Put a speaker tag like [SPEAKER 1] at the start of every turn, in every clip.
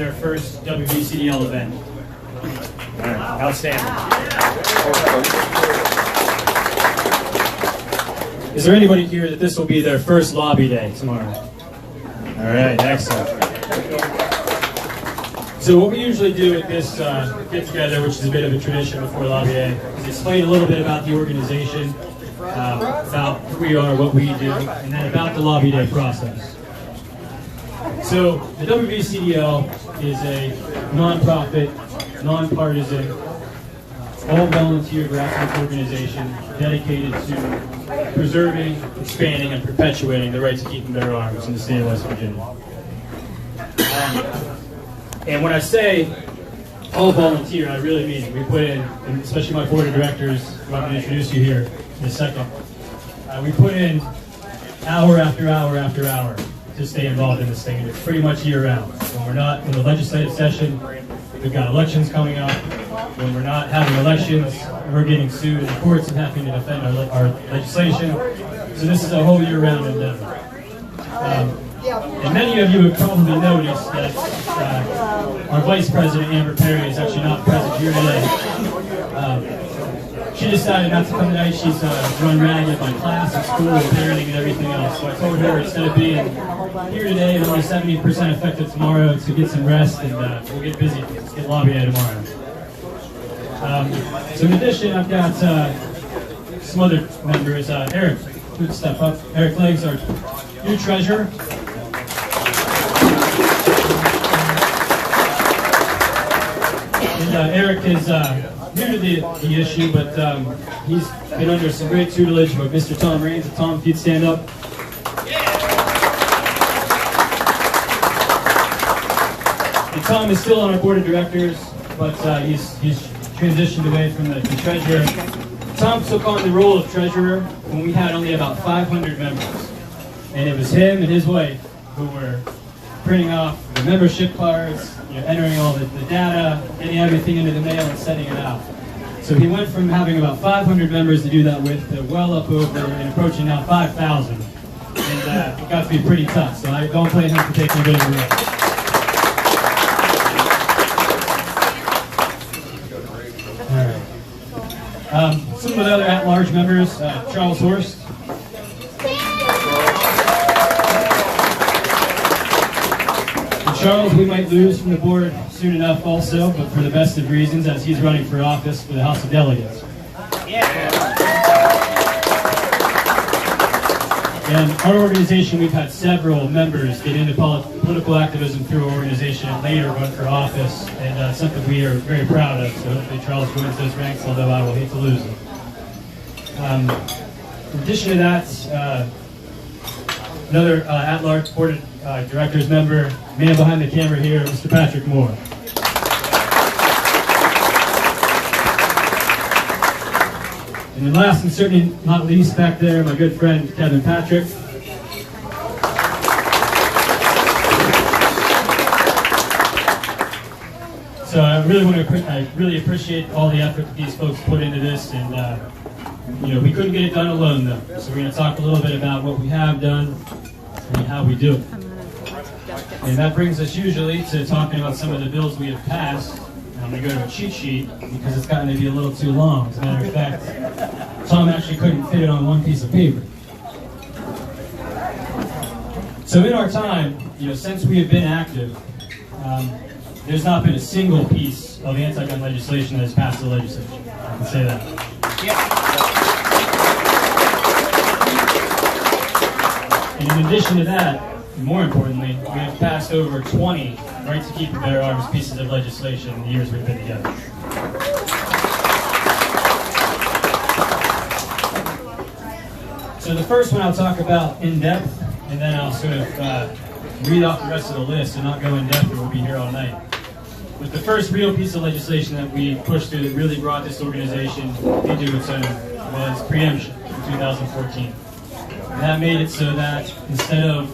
[SPEAKER 1] their first WVCDL event. All right, outstanding. Is there anybody here that this will be their first lobby day tomorrow? All right, excellent. So what we usually do at this get-together, which is a bit of a tradition before lobby day, is explain a little bit about the organization, about who we are, what we do, and then about the lobby day process. So the WVCDL is a non-profit, non-partisan, all-volunteer grassroots organization dedicated to preserving, expanding, and perpetuating the right to keep and bear arms in the state of West Virginia. And when I say all-volunteer, I really mean it. We put in, and especially my board of directors, who I'm going to introduce you here in a second, we put in hour after hour after hour to stay involved in this thing, and it's pretty much year-round. When we're not in the legislative session, we've got elections coming up. When we're not having elections, we're getting sued in the courts and having to defend our legislation. So this is a whole year-round endeavor. And many of you have probably noticed that our Vice President, Amber Perry, is actually not present here today. She decided not to come tonight. She's run ragged by class and school and parenting and everything else. So I told her, instead of being here today and only 70% effective tomorrow, to get some rest, and we'll get busy, get lobby day tomorrow. So in addition, I've got some other members. Eric, please step up. Eric Leggs, our new treasurer. And Eric is new to the issue, but he's been under some great tutelage of Mr. Tom Raines. Tom, if you'd stand up. And Tom is still on our board of directors, but he's transitioned away from the treasurer. Tom took on the role of treasurer when we had only about 500 members. And it was him and his wife who were printing off the membership cards, entering all the data, getting everything into the mail and sending it out. So he went from having about 500 members to do that with to well up over and approaching now 5,000. And it got to be pretty tough, so I don't blame him for taking a bit of a risk. Some of the other at-large members, Charles Horst. And Charles, we might lose from the board soon enough also, but for the best of reasons, as he's running for office for the House of Delegates. And our organization, we've had several members get into political activism through our organization and later run for office, and something we are very proud of. So hopefully Charles joins those ranks, although I will hate to lose him. In addition to that, another at-large board of directors member, man behind the camera here, Mr. Patrick Moore. And then last and certainly not least back there, my good friend Kevin Patrick. So I really appreciate all the effort that these folks put into this, and we couldn't get it done alone though. So we're going to talk a little bit about what we have done and how we do it. And that brings us usually to talking about some of the bills we have passed. I'm going to go to a cheat sheet because it's gotten to be a little too long. As a matter of fact, Tom actually couldn't fit it on one piece of paper. So in our time, since we have been active, there's not been a single piece of anti-gun legislation that has passed the legislature. I can say that. And in addition to that, and more importantly, we have passed over 20 right to keep and bear arms pieces of legislation in the years we've been together. So the first one I'll talk about in depth, and then I'll sort of read off the rest of the list and not go in depth, or we'll be here all night. But the first real piece of legislation that we pushed through that really brought this organization into its own was preemption in 2014. And that made it so that instead of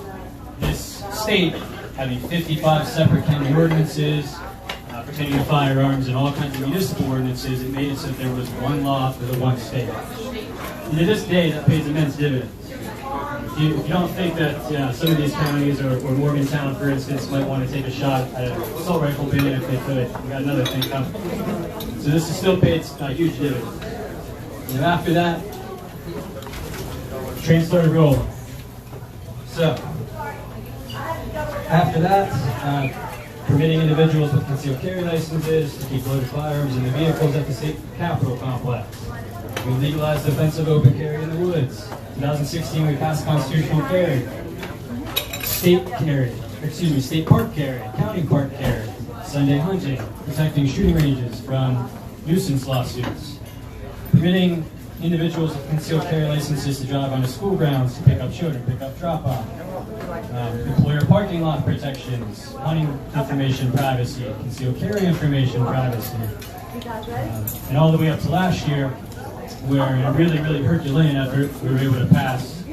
[SPEAKER 1] this state having 55 separate county ordinances pertaining to firearms and all kinds of municipal ordinances, it made it so that there was one law for the one state. And to this day, that pays immense dividends. you don't think that some of these counties or Morgantown, for instance, might want to take a shot at an assault rifle ban if they could, we got another thing coming. So this is still paid huge dividends. And after that, train started rolling. So after that, permitting individuals with concealed carry licenses to keep loaded firearms in the vehicles at the state capitol complex. We legalized offensive open carry in the woods. 2016, we passed constitutional carry. State park carry, county park carry, Sunday hunting, protecting shooting ranges from nuisance lawsuits. Permitting individuals with concealed carry licenses to drive onto school grounds to pick up children, pick up drop-off. Employer parking lot protections, hunting information privacy, concealed carry information privacy. And all the way up to last year, where in a really Herculean effort, we were able to pass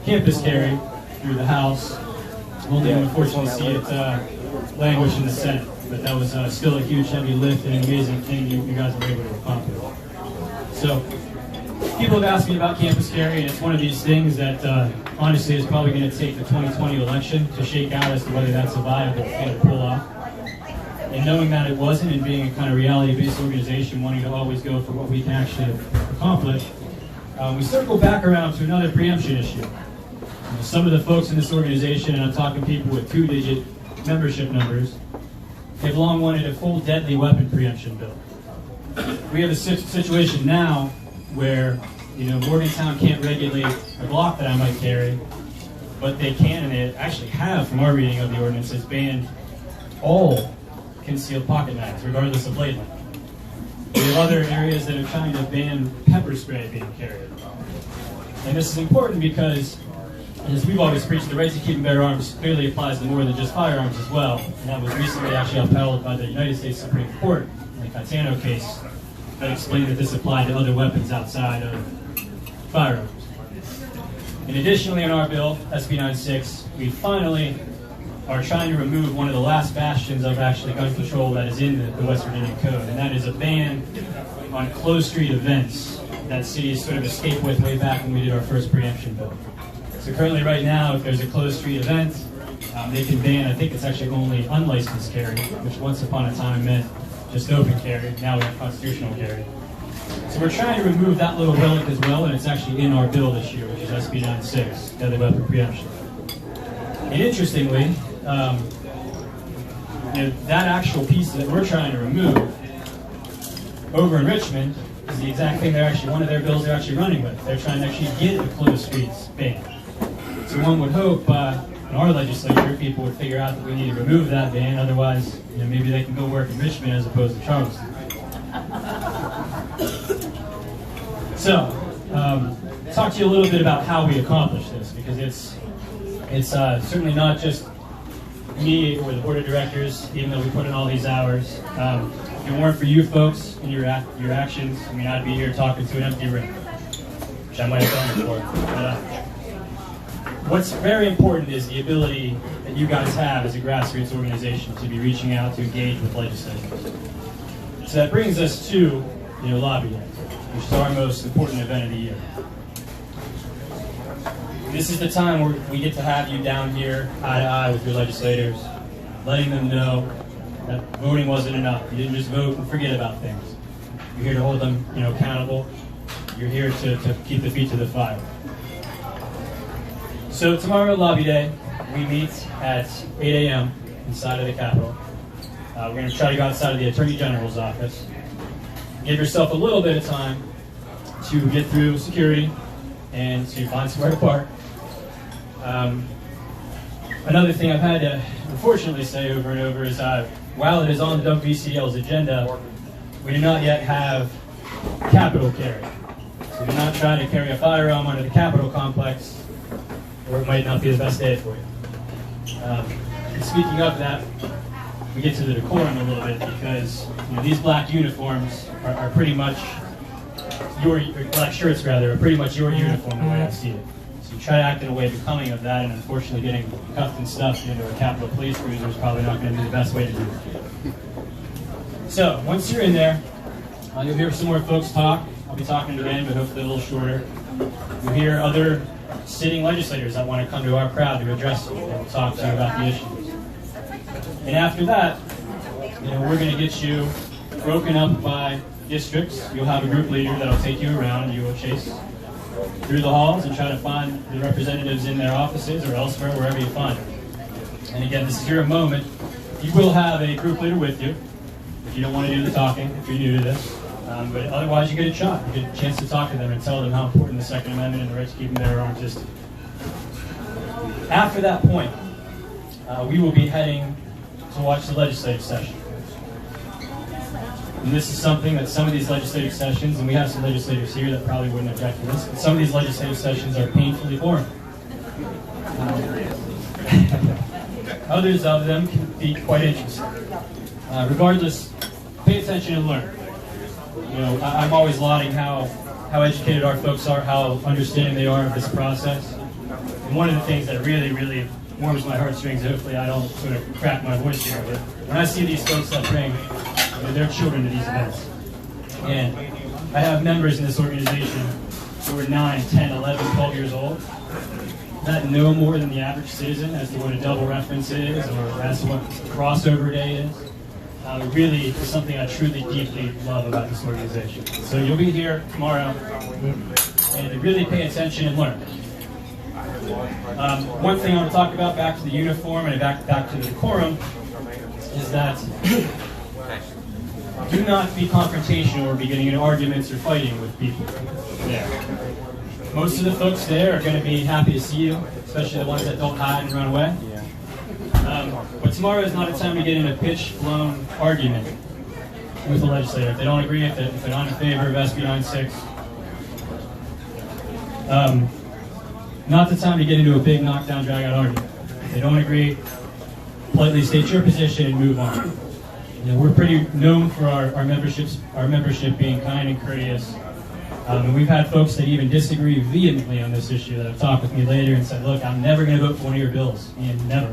[SPEAKER 1] campus carry through the House. Only unfortunately see it languish in the Senate, but that was still a huge, heavy lift and an amazing thing you guys were able to accomplish. So, people have asked me about campus carry, and it's one of these things that honestly is probably going to take the 2020 election to shake out as to whether that's a viable thing to pull off. And knowing that it wasn't, and being a kind of reality-based organization wanting to always go for what we can actually accomplish, we circle back around to another preemption issue. Some of the folks in this organization, and I'm talking people with 2-digit membership numbers, they've long wanted a full deadly weapon preemption bill. We have a situation now where, Morgantown can't regulate a Glock that I might carry, but they can, and they actually have, from our reading of the ordinances, banned all concealed pocket knives, regardless of blade length. We have other areas that are trying to ban pepper spray being carried. And this is important because, as we've always preached, the right to keep and bear arms clearly applies to more than just firearms as well. And that was recently actually upheld by the United States Supreme Court in the Catano case that explained that this applied to other weapons outside of firearms. And additionally, in our bill, SB 96, we finally are trying to remove one of the last bastions of actually gun control that is in the West Virginia Code, and that is a ban on closed street events that cities sort of escaped with way back when we did our first preemption bill. So currently right now, if there's a closed street event, they can ban, I think it's actually only unlicensed carry, which once upon a time meant just open carry. Now we have constitutional carry. So we're trying to remove that little relic as well, and it's actually in our bill this year, which is SB 96, deadly weapon preemption. And interestingly, that actual piece that we're trying to remove over in Richmond is the exact thing one of their bills they're actually running with. They're trying to actually get the closed streets banned. So one would hope in our legislature people would figure out that we need to remove that ban, otherwise maybe they can go work in Richmond as opposed to Charleston. So, talk to you a little bit about how we accomplish this, because it's certainly not just me or the board of directors, even though we put in all these hours. If it weren't for you folks and your actions, I'd be here talking to an empty room, which I might have done before. But, what's very important is the ability that you guys have as a grassroots organization to be reaching out to engage with legislators. So that brings us to Lobby Day, which is our most important event of the year. This is the time where we get to have you down here, eye to eye with your legislators, letting them know that voting wasn't enough. You didn't just vote and forget about things. You're here to hold them, accountable. You're here to keep the feet to the fire. So tomorrow, Lobby Day, we meet at 8 a.m. inside of the Capitol. We're going to try to go outside of the Attorney General's office. Give yourself a little bit of time to get through security and to find somewhere to park. Another thing I've had to unfortunately say over and over is while it is on the WVCDL's agenda, we do not yet have Capitol carry. So do not try to carry a firearm under the Capitol complex, or it might not be the best day for you. And speaking of that, we get to the decorum a little bit, because these black uniforms are pretty much black shirts rather, are pretty much your uniform the way I see it. So you try to act in a way becoming of that, and unfortunately getting cuffed and stuffed into a Capitol Police cruiser is probably not going to be the best way to do it. So once you're in there, you'll hear some more folks talk. I'll be talking again, but hopefully a little shorter. You'll hear other sitting legislators that want to come to our crowd to address you and talk to you about the issues. And after that, we're going to get you broken up by districts. You'll have a group leader that'll take you around. You will chase through the halls and try to find the representatives in their offices or elsewhere, wherever you find them. And again, this is your moment. You will have a group leader with you if you don't want to do the talking, if you're new to this. But otherwise, you get a shot. You get a chance to talk to them and tell them how important the Second Amendment and the right to keep them there are existing. After that point, we will be heading to watch the legislative session. And this is something that some of these legislative sessions, and we have some legislators here that probably wouldn't object to this, but some of these legislative sessions are painfully boring. Others of them can be quite interesting. Regardless, pay attention and learn. I'm always lauding how educated our folks are, how understanding they are of this process. And one of the things that really, really warms my heartstrings, hopefully I don't sort of crack my voice here, but when I see these folks that bring their children to these events, and I have members in this organization who are 9, 10, 11, 12 years old, that know more than the average citizen as to what a double reference is or as to what crossover day is. It really is something I truly, deeply love about this organization. So you'll be here tomorrow, and really pay attention and learn. One thing I want to talk about, back to the uniform and back to the decorum, is that do not be confrontational or be getting into arguments or fighting with people there. Most of the folks there are going to be happy to see you, especially the ones that don't hide and run away. But tomorrow is not a time to get in a pitch-blown argument with the legislator. If they don't agree, if they're not in favor of SB 96, not the time to get into a big knockdown, drag-out argument. If they don't agree, politely state your position and move on. We're pretty known for our membership being kind and courteous. And we've had folks that even disagree vehemently on this issue that have talked with me later and said, look, I'm never going to vote for one of your bills. And never.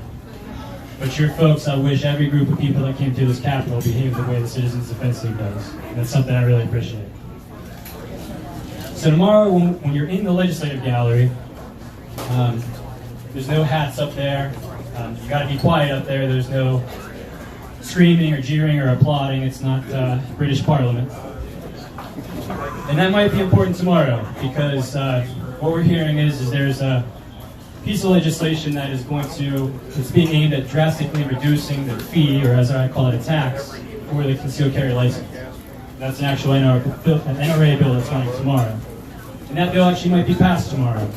[SPEAKER 1] But your folks, I wish every group of people that came to this Capitol behaved the way the Citizens Defense League does. And that's something I really appreciate. So tomorrow, when you're in the legislative gallery, there's no hats up there. You got to be quiet up there. There's no screaming or jeering or applauding. It's not British Parliament. And that might be important tomorrow because what we're hearing is there's a piece of legislation that is it's being aimed at drastically reducing the fee, or as I call it, a tax, for the concealed carry license. That's an actual NRA bill that's running tomorrow. And that bill actually might be passed tomorrow.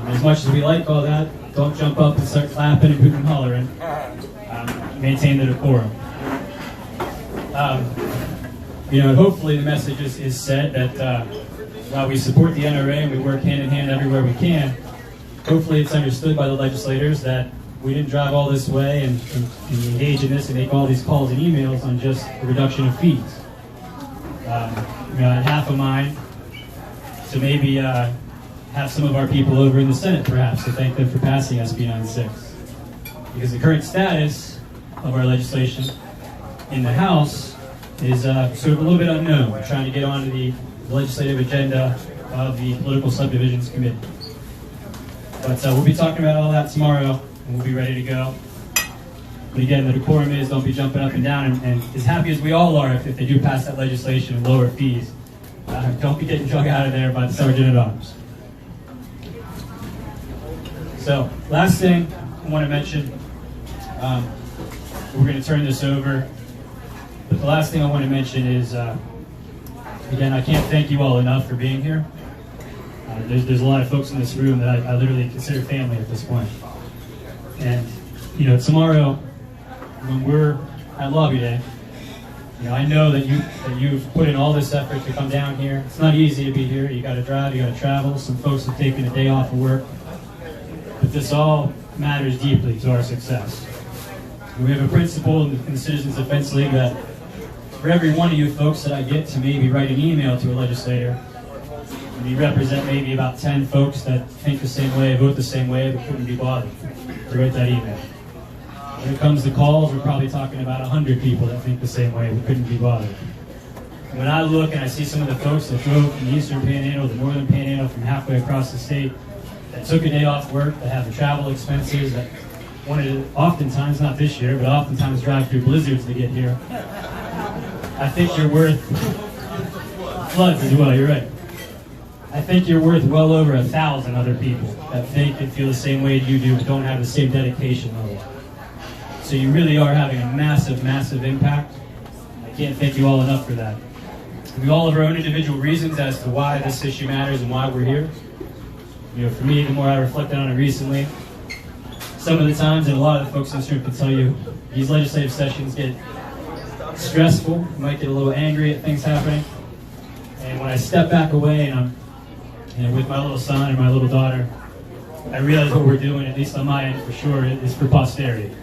[SPEAKER 1] As much as we like all that, don't jump up and start clapping and hooting and hollering. Maintain the decorum. Hopefully the message is said that while we support the NRA and we work hand in hand everywhere we can, hopefully it's understood by the legislators that we didn't drive all this way and engage in this and make all these calls and emails on just the reduction of fees. I had half a mind to maybe have some of our people over in the Senate perhaps to thank them for passing SB 96. Because the current status of our legislation in the House is sort of a little bit unknown. We're trying to get onto the legislative agenda of the Political Subdivisions Committee. But we'll be talking about all that tomorrow, and we'll be ready to go. But again, the decorum is don't be jumping up and down, and as happy as we all are if they do pass that legislation and lower fees, don't be getting drug out of there by the Sergeant at Arms. So, last thing I want to mention, we're going to turn this over, but the last thing I want to mention is, again, I can't thank you all enough for being here. There's a lot of folks in this room that I literally consider family at this point. And, tomorrow, when we're at Lobby Day, I know that you've put in all this effort to come down here. It's not easy to be here. You got to drive, you got to travel. Some folks have taken a day off of work. But this all matters deeply to our success. We have a principle in the Citizens Defense League that for every one of you folks that I get to maybe write an email to a legislator, we represent maybe about 10 folks that think the same way, vote the same way, but couldn't be bothered to write that email. When it comes to calls, we're probably talking about 100 people that think the same way, but couldn't be bothered. When I look and I see some of the folks that drove from the Eastern Panhandle, the Northern Panhandle, from halfway across the state, that took a day off work, that have the travel expenses, that wanted to, oftentimes, not this year, but oftentimes drive through blizzards to get here. I think you're worth, floods as well, you're right. I think you're worth well over 1,000 other people that think and feel the same way you do, but don't have the same dedication level. So you really are having a massive, massive impact. I can't thank you all enough for that. We all have our own individual reasons as to why this issue matters and why we're here. You know, for me, the more I reflected on it recently, some of the times, and a lot of the folks in this room can tell you, these legislative sessions get stressful. You might get a little angry at things happening. And when I step back away and I'm with my little son and my little daughter, I realize what we're doing, at least on my end for sure, is for posterity.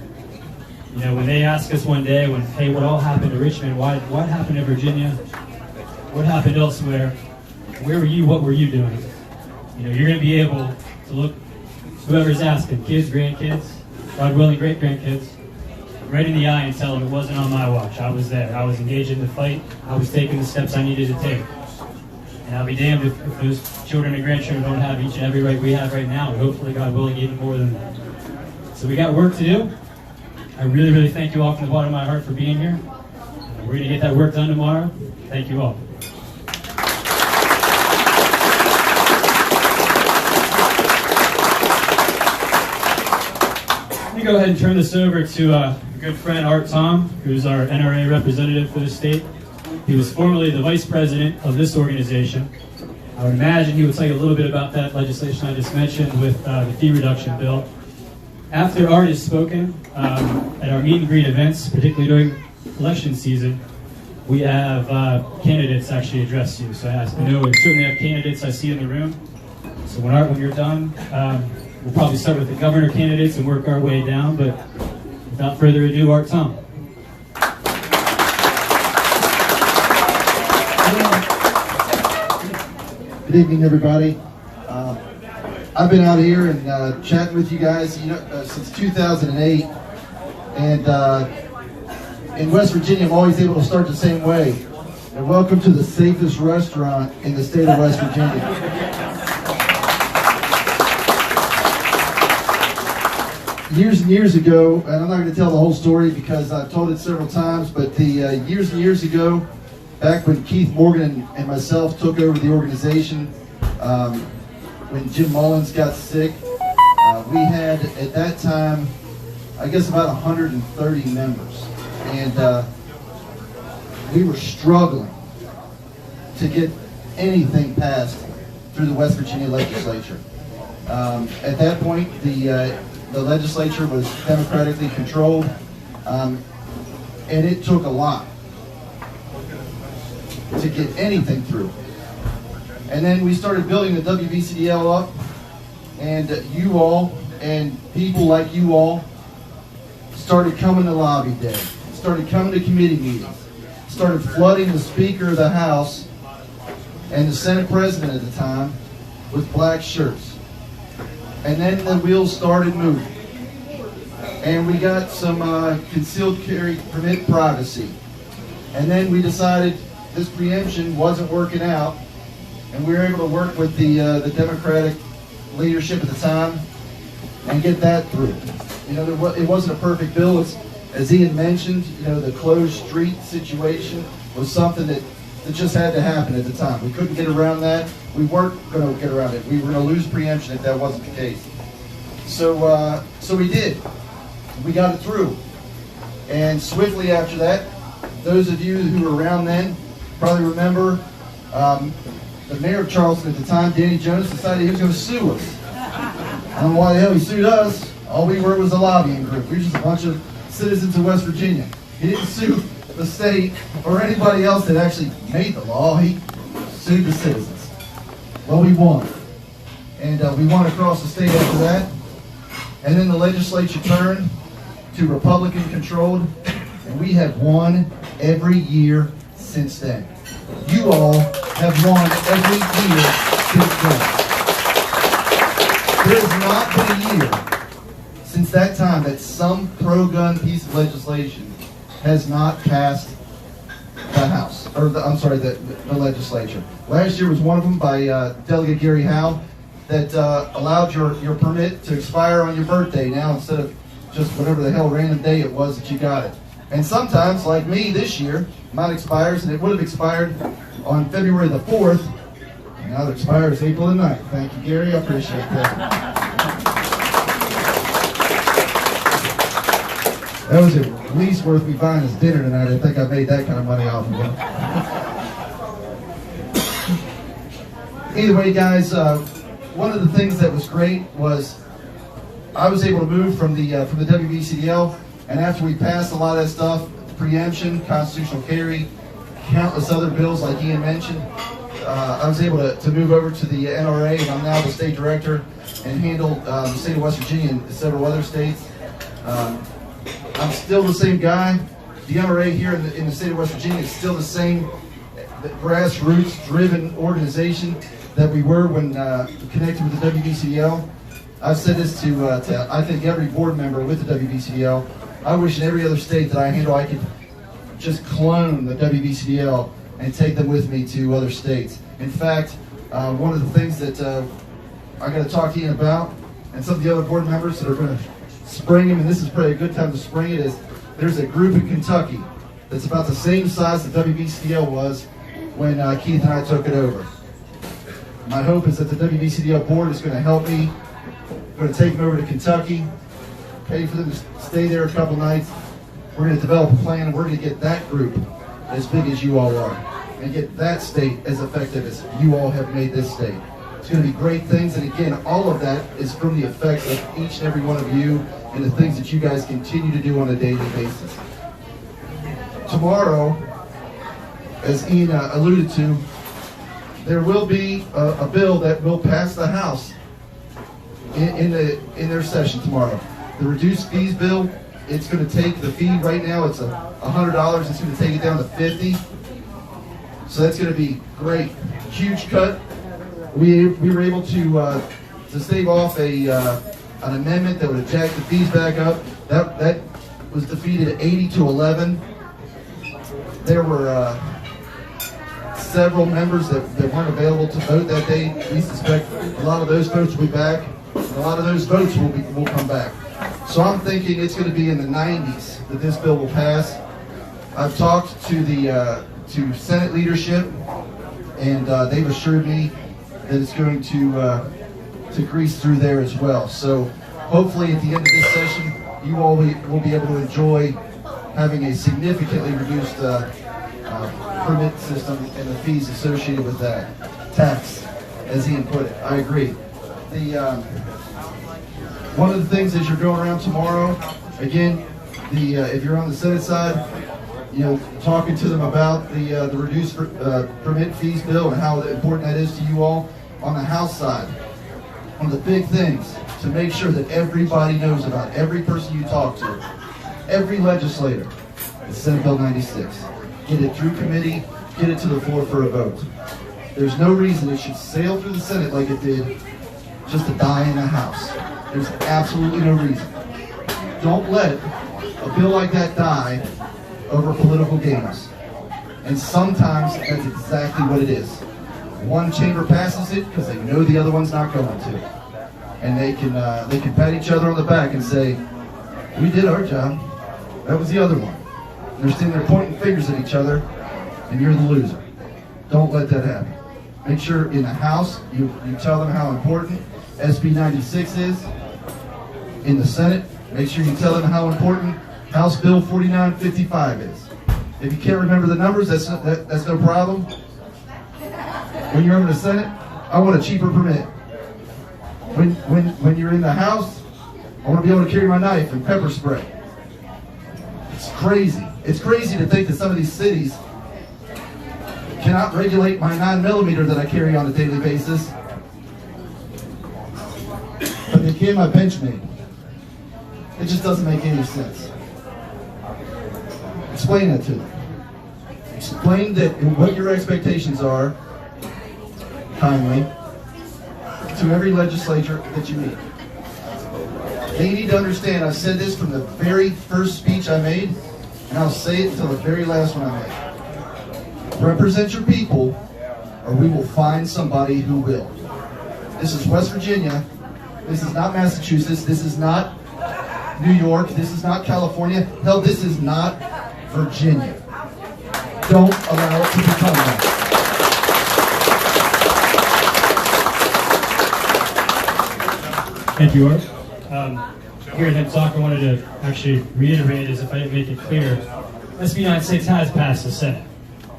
[SPEAKER 1] You know, when they ask us one day, hey, what all happened to Richmond? What happened to Virginia? What happened elsewhere? Where were you? What were you doing? You know, you're going to be able to look whoever's asking, kids, grandkids, God willing, great-grandkids, right in the eye and tell them it wasn't on my watch. I was there. I was engaged in the fight. I was taking the steps I needed to take. And I'll be damned if those children and grandchildren don't have each and every right we have right now, and hopefully, God willing, even more than that. So we got work to do. I really, really thank you all from the bottom of my heart for being here. We're going to get that work done tomorrow. Thank you all. Let me go ahead and turn this over to a good friend, Art Tom, who's our NRA representative for the state. He was formerly the vice president of this organization. I would imagine he would tell you a little bit about that legislation I just mentioned with the fee reduction bill. After Art has spoken at our meet and greet events, particularly during election season, we have candidates actually address you. So I know we certainly have candidates I see in the room. So when you're done, we'll probably start with the governor candidates and work our way down. But without further ado, Art Tom.
[SPEAKER 2] Good evening, everybody. I've been out here and chatting with you guys, since 2008, and in West Virginia, I'm always able to start the same way. And welcome to the safest restaurant in the state of West Virginia. Years and years ago, and I'm not going to tell the whole story because I've told it several times, but years and years ago, back when Keith Morgan and myself took over the organization, when Jim Mullins got sick, we had at that time, I guess, about 130 members, and we were struggling to get anything passed through the West Virginia legislature. At that point, the legislature was democratically controlled, and it took a lot to get anything through. And then we started building the WVCDL up, and you all and people like you all started coming to lobby day, started coming to committee meetings, started flooding the Speaker of the House and the Senate President at the time with black shirts. And then the wheels started moving. And we got some concealed carry permit privacy. And then we decided this preemption wasn't working out, and we were able to work with the Democratic leadership at the time and get that through. You know, it wasn't a perfect bill. As Ian mentioned, you know, the closed street situation was something that just had to happen at the time. We couldn't get around that. We weren't going to get around it. We were going to lose preemption if that wasn't the case. So we did. We got it through. And swiftly after that, those of you who were around then probably remember the mayor of Charleston at the time, Danny Jones, decided he was going to sue us. I don't know why the hell he sued us. All we were was a lobbying group. We were just a bunch of citizens of West Virginia. He didn't sue the state or anybody else that actually made the law. He sued the citizens. Well, we won. And we won across the state after that. And then the legislature turned to Republican-controlled, and we have won every year since then. You all have won every year since then. There has not been a year since that time that some pro-gun piece of legislation has not passed the House, or the legislature. Last year was one of them by Delegate Gary Howe. that allowed your permit to expire on your birthday now instead of just whatever the hell random day it was that you got it. And sometimes, like me this year, mine expires, and it would have expired on February the 4th. Now it expires April the 9th. Thank you, Gary. I appreciate that. That was at least worth me buying us dinner tonight. I think I made that kind of money off of it. Either way, guys, one of the things that was great was I was able to move from the WVCDL, and after we passed a lot of that stuff, preemption, constitutional carry, countless other bills like Ian mentioned, I was able to move over to the NRA, and I'm now the state director and handle the state of West Virginia and several other states. I'm still the same guy. The NRA here in the state of West Virginia is still the same grassroots-driven organization that we were when connected with the WVCDL. I've said this to I think every board member with the WVCDL. I wish in every other state that I handle I could just clone the WVCDL and take them with me to other states. In fact, one of the things that I got to talk to Ian about, and some of the other board members that are going to spring him, and this is probably a good time to spring it, is there's a group in Kentucky that's about the same size that WVCDL was when Keith and I took it over. My hope is that the WVCDL board is going to help me. We're going to take them over to Kentucky, pay for them to stay there a couple nights. We're going to develop a plan, and we're going to get that group as big as you all are, and get that state as effective as you all have made this state. It's going to be great things, and again, all of that is from the effects of each and every one of you and the things that you guys continue to do on a daily basis. Tomorrow, as Ian alluded to, there will be a bill that will pass the House in their session tomorrow. The reduced fees bill, it's going to take the fee right now, it's $100, it's going to take it down to $50. So that's going to be great. Huge cut. We were able to stave off an amendment that would have jacked the fees back up. That was defeated 80-11. There were several members that weren't available to vote that day. We suspect a lot of those votes will be back, and a lot of those votes will come back. So I'm thinking it's going to be in the 90s that this bill will pass. I've talked to the to Senate leadership, and they've assured me that it's going to grease through there as well. So hopefully at the end of this session, you all will be able to enjoy having a significantly reduced permit system and the fees associated with that. Tax, as Ian put it. I agree. One of the things as you're going around tomorrow, again, if you're on the Senate side, talking to them about the reduced permit fees bill and how important that is to you all. On the House side, one of the big things to make sure that everybody knows about, every person you talk to, every legislator, is Senate Bill 96. Get it through committee, get it to the floor for a vote. There's no reason it should sail through the Senate like it did just to die in the House. There's absolutely no reason. Don't let a bill like that die over political games. And sometimes that's exactly what it is. One chamber passes it because they know the other one's not going to. And they can pat each other on the back and say, we did our job. That was the other one. And they're sitting there pointing fingers at each other, and you're the loser. Don't let that happen. Make sure in the House you tell them how important SB 96 is. In the Senate, make sure you tell them how important House Bill 4955 is. If you can't remember the numbers, that's no problem. When you're in the Senate, I want a cheaper permit. When you're in the House, I want to be able to carry my knife and pepper spray. It's crazy. It's crazy to think that some of these cities cannot regulate my 9mm that I carry on a daily basis, but they can my Benchmade. It just doesn't make any sense. Explain that to them. Explain that what your expectations are, kindly, to every legislature that you meet. They need to understand, I've said this from the very first speech I made, and I'll say it until the very last one I make. Represent your people, or we will find somebody who will. This is West Virginia. This is not Massachusetts. This is not New York. This is not California. Hell, this is not Virginia. Don't allow it to become that.
[SPEAKER 1] Thank you, Art. Hearing him talk, I wanted to actually reiterate, as if I didn't make it clear, SB 96 has passed the Senate.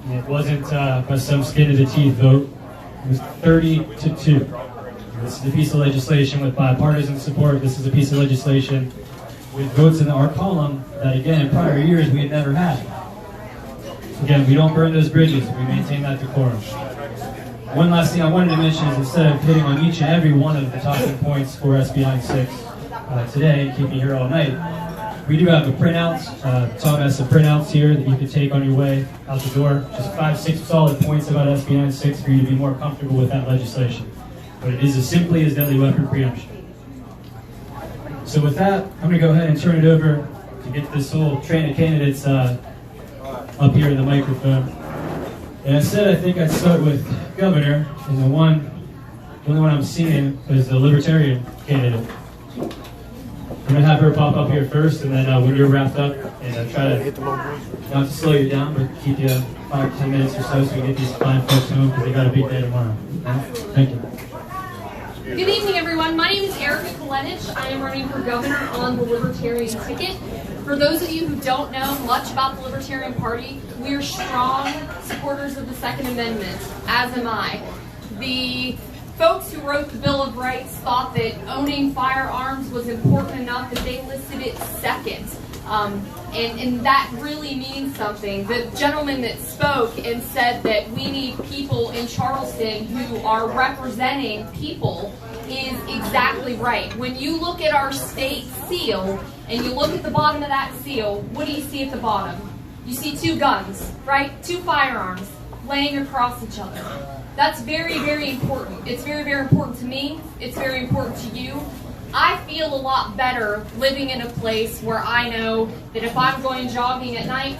[SPEAKER 1] And it wasn't by some skin of the teeth vote. It was 30-2. This is a piece of legislation with bipartisan support. This is a piece of legislation with votes in our column that, again, in prior years we had never had. Again, we don't burn those bridges. We maintain that decorum. One last thing I wanted to mention is, instead of hitting on each and every one of the talking points for SB 96 today and keep you here all night, we do have a printout. Tom has some printouts here that you can take on your way out the door. Just 5-6 solid points about SB 96 for you to be more comfortable with that legislation. But it is as simply as deadly weapon preemption. So with that, I'm going to go ahead and turn it over to get this whole train of candidates up here in the microphone. And instead, I think I'd start with Governor, and the only one I'm seeing is the Libertarian candidate. I'm going to have her pop up here first, and then when you're wrapped up, and try to, not to slow you down, but keep you 5 to 10 minutes or so we can get these fine folks home, because they got a big day tomorrow. Okay? Thank you.
[SPEAKER 3] Good evening, everyone. My name is Erica Kalenich. I am running for governor on the Libertarian ticket. For those of you who don't know much about the Libertarian Party, we are strong supporters of the Second Amendment, as am I. The folks who wrote the Bill of Rights thought that owning firearms was important enough that they listed it second. And that really means something. The gentleman that spoke and said that we need people in Charleston who are representing people is exactly right. When you look at our state seal and you look at the bottom of that seal, what do you see at the bottom? You see 2 guns, right? 2 firearms laying across each other. That's very, very important. It's very, very important to me. It's very important to you. I feel a lot better living in a place where I know that if I'm going jogging at night,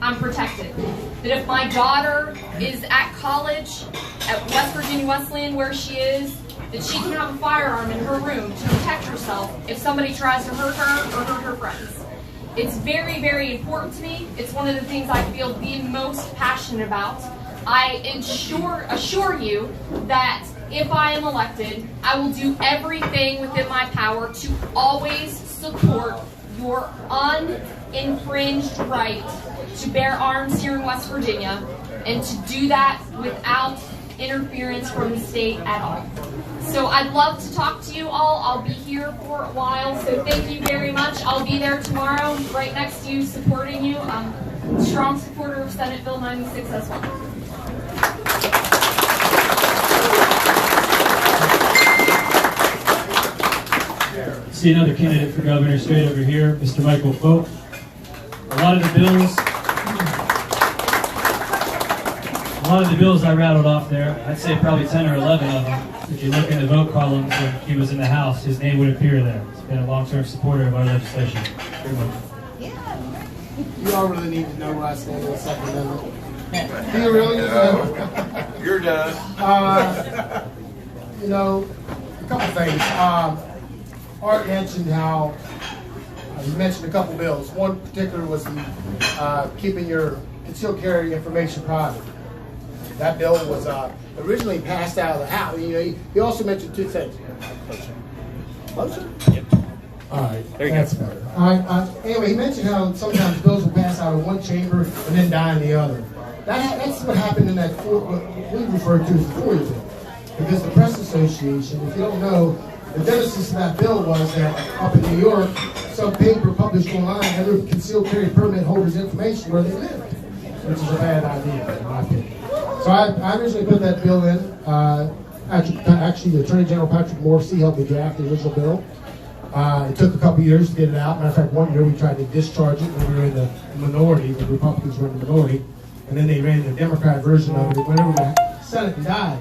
[SPEAKER 3] I'm protected. That if my daughter is at college, at West Virginia Wesleyan where she is, that she can have a firearm in her room to protect herself if somebody tries to hurt her or hurt her friends. It's very, very important to me. It's one of the things I feel the most passionate about. I assure you that if I am elected, I will do everything within my power to always support your uninfringed right to bear arms here in West Virginia, and to do that without interference from the state at all. So I'd love to talk to you all. I'll be here for a while, so thank you very much. I'll be there tomorrow, right next to you, supporting you. I'm a strong supporter of Senate Bill 96 as well.
[SPEAKER 1] See another candidate for governor straight over here, Mr. Michael Folk. A lot of the bills I rattled off there, I'd say probably 10 or 11 of them. If you look in the vote columns when he was in the House, his name would appear there. He's been a long-term supporter of our legislation.
[SPEAKER 4] You all really need to know where I stand on the Second Amendment. Do you really need to know?
[SPEAKER 5] You're done.
[SPEAKER 4] You know, a couple things. Art mentioned how, you mentioned a couple bills. One particular was the keeping your concealed carry information private. That bill was originally passed out of the House. You know, he also mentioned 2 things. Closer? Yep. All right, that's better. Anyway, he mentioned how sometimes bills will pass out of one chamber and then die in the other. That's what happened in that, what we refer to as the FOIA bill. Because the Press Association, if you don't know, the genesis of that bill was that up in New York, some paper published online every concealed carry permit holder's information where they lived, which is a bad idea, in my opinion. So I originally put that bill in. Actually, Attorney General Patrick Morrissey helped me draft the original bill. It took a couple years to get it out. Matter of fact, one year we tried to discharge it when we were in the minority. The Republicans were in the minority. And then they ran the Democrat version of it whenever the Senate died.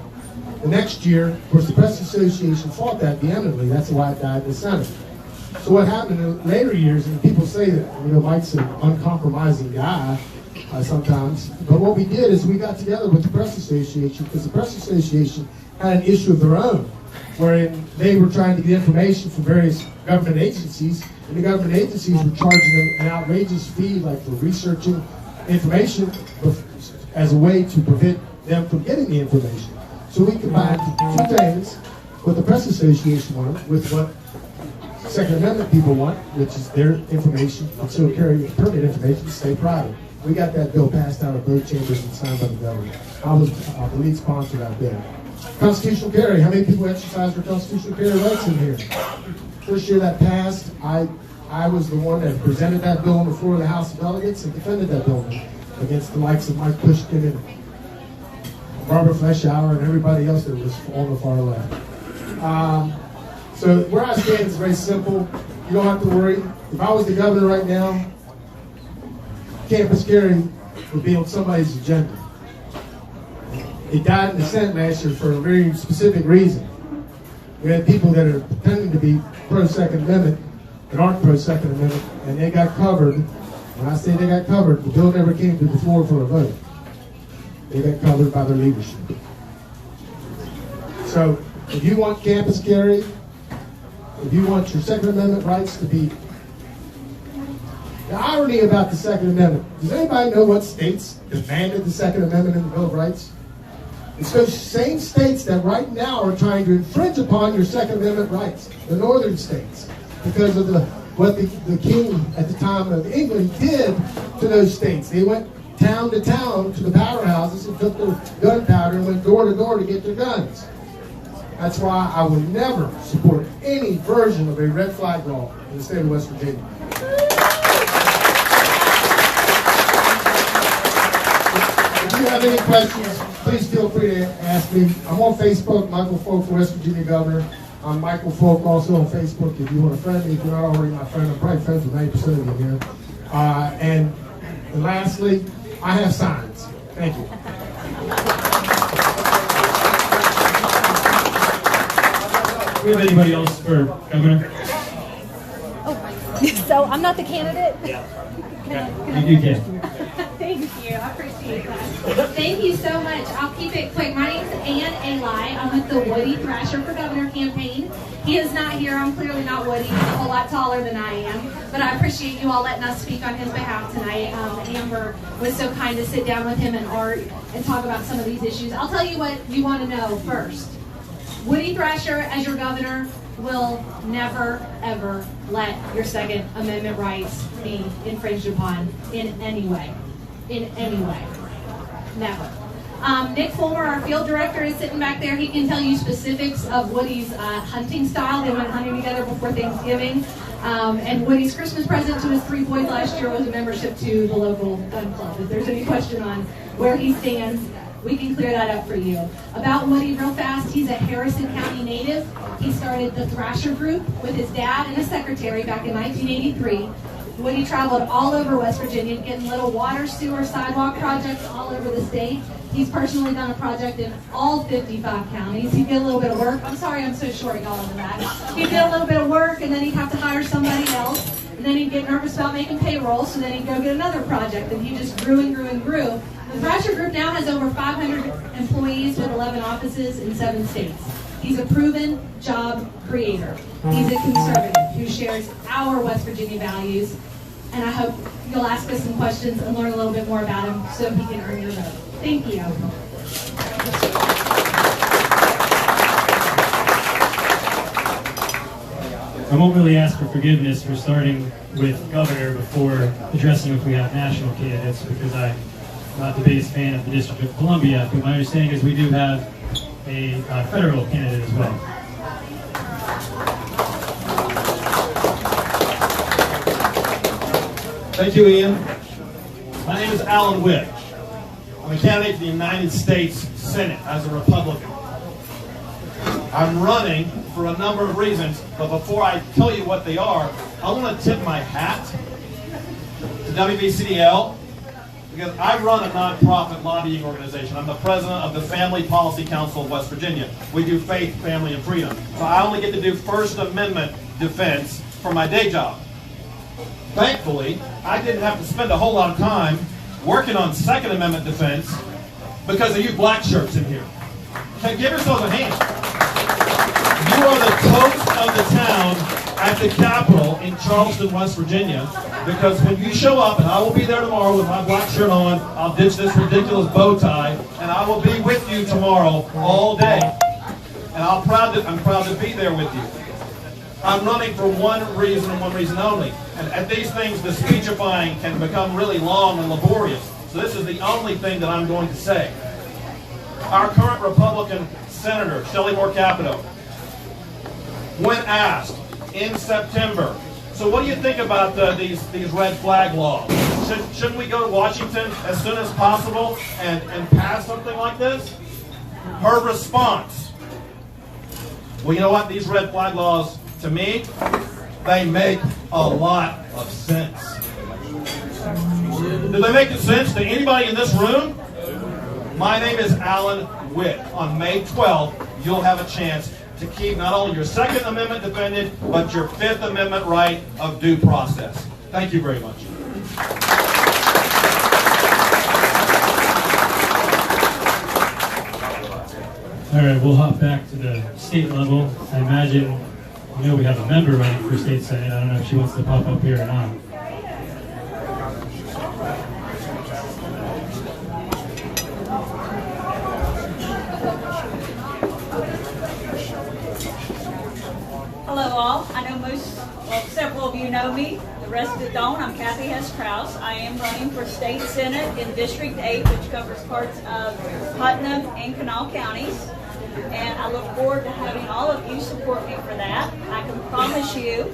[SPEAKER 4] The next year, of course, the Press Association fought that vehemently. That's why it died in the Senate. So what happened in later years, and people say that, you know, Mike's an uncompromising guy sometimes, but what we did is we got together with the Press Association, because the Press Association had an issue of their own. wherein they were trying to get information from various government agencies, and the government agencies were charging them an outrageous fee, like for researching information as a way to prevent them from getting the information. So we combined two things, what the Press Association wanted with what Second Amendment people want, which is their information, concealed carry permit information to stay private. We got that bill passed out of both chambers and signed by the governor. I was the lead sponsor of that bill. Constitutional carry. How many people exercise their constitutional carry rights in here? First year that passed, I was the one that presented that bill on the floor of the House of Delegates and defended that bill against the likes of Mike Pushkin and Barbara Fleischauer and everybody else that was on the far left. So where I stand is very simple. You don't have to worry. If I was the governor right now, campus carry would be on somebody's agenda. It died in the Senate last year for a very specific reason. We had people that are pretending to be pro-Second Amendment that aren't pro-Second Amendment, and they got covered. When I say they got covered, the bill never came to the floor for a vote. They got covered by their leadership. So if you want campus carry, if you want your Second Amendment rights to be... The irony about the Second Amendment, does anybody know what states demanded the Second Amendment in the Bill of Rights? It's those same states that right now are trying to infringe upon your Second Amendment rights, the northern states, because of what the king at the time of England did to those states. They went town to town to the powerhouses and took their gunpowder and went door to door to get their guns. That's why I would never support any version of a red flag law in the state of West Virginia. If you have any questions, please feel free to ask me. I'm on Facebook, Michael Folk, West Virginia Governor. I'm Michael Folk, also on Facebook. If you want to friend me, if you're not already my friend, I'm probably friends with 90% of you here. And lastly, I have signs. Thank you.
[SPEAKER 1] Do we have anybody else for governor?
[SPEAKER 5] Oh, so I'm not the candidate?
[SPEAKER 1] Yeah. You can.
[SPEAKER 5] Thank you. I appreciate that. Thank you so much. I'll keep it quick. My name's Ann Eli. I'm with the Woody Thrasher for Governor campaign. He is not here. I'm clearly not Woody. He's a whole lot taller than I am. But I appreciate you all letting us speak on his behalf tonight. Amber was so kind to sit down with him and Art and talk about some of these issues. I'll tell you what you want to know first. Woody Thrasher, as your governor, will never, ever let your Second Amendment rights be infringed upon in any way. In any way. Never. Nick Fulmer, our field director, is sitting back there. He can tell you specifics of Woody's hunting style. They went hunting together before Thanksgiving. And Woody's Christmas present to his 3 boys last year was a membership to the local gun club. If there's any question on where he stands, we can clear that up for you. About Woody, real fast, he's a Harrison County native. He started the Thrasher Group with his dad and his secretary back in 1983. Woody traveled all over West Virginia, getting little water, sewer, sidewalk projects all over the state. He's personally done a project in all 55 counties. He did a little bit of work. I'm sorry I'm so short, y'all, in the back. He did a little bit of work, and then he'd have to hire somebody else. And then he'd get nervous about making payroll, so then he'd go get another project, and he just grew and grew and grew. The Thrasher Group now has over 500 employees with 11 offices in 7 states. He's a proven job creator. He's a conservative who shares our West Virginia values, and I hope you'll ask us some questions and learn a little bit more about him so he can earn your vote. Thank you.
[SPEAKER 1] I won't really ask for forgiveness for starting with governor before addressing if we have national candidates, because I'm not the biggest fan of the District of Columbia, but my understanding is we do have a federal candidate as well.
[SPEAKER 6] Thank you, Ian. My name is Alan Witt. I'm a candidate for the United States Senate as a Republican. I'm running for a number of reasons, but before I tell you what they are, I want to tip my hat to WVCDL, because I run a nonprofit lobbying organization. I'm the president of the Family Policy Council of West Virginia. We do faith, family, and freedom. So I only get to do First Amendment defense for my day job. Thankfully, I didn't have to spend a whole lot of time working on Second Amendment defense because of you black shirts in here. Okay, give yourselves a hand. You are the toast of the town at the Capitol in Charleston, West Virginia, because when you show up, and I will be there tomorrow with my black shirt on, I'll ditch this ridiculous bow tie, and I will be with you tomorrow all day. And I'm proud to be there with you. I'm running for one reason and one reason only. And at these things, the speechifying can become really long and laborious. So this is the only thing that I'm going to say. Our current Republican Senator, Shelley Moore Capito, when asked in September, so what do you think about these red flag laws? Shouldn't we go to Washington as soon as possible and pass something like this? Her response, well, you know what? These red flag laws, to me, they make a lot of sense. Do they make sense to anybody in this room? My name is Alan Witt. On May 12th, you'll have a chance to keep not only your Second Amendment defended, but your Fifth Amendment right of due process. Thank you very much.
[SPEAKER 1] All right, we'll hop back to the state level. I imagine, you know, we have a member running for state senate. I don't know if she wants to pop up here or not.
[SPEAKER 7] Hello all. I know several of you know me. The rest that don't. I'm Kathy Hess-Krause. I am running for state senate in District 8, which covers parts of Putnam and Kanawha counties. And I look forward to having all of you support me for that. I can promise you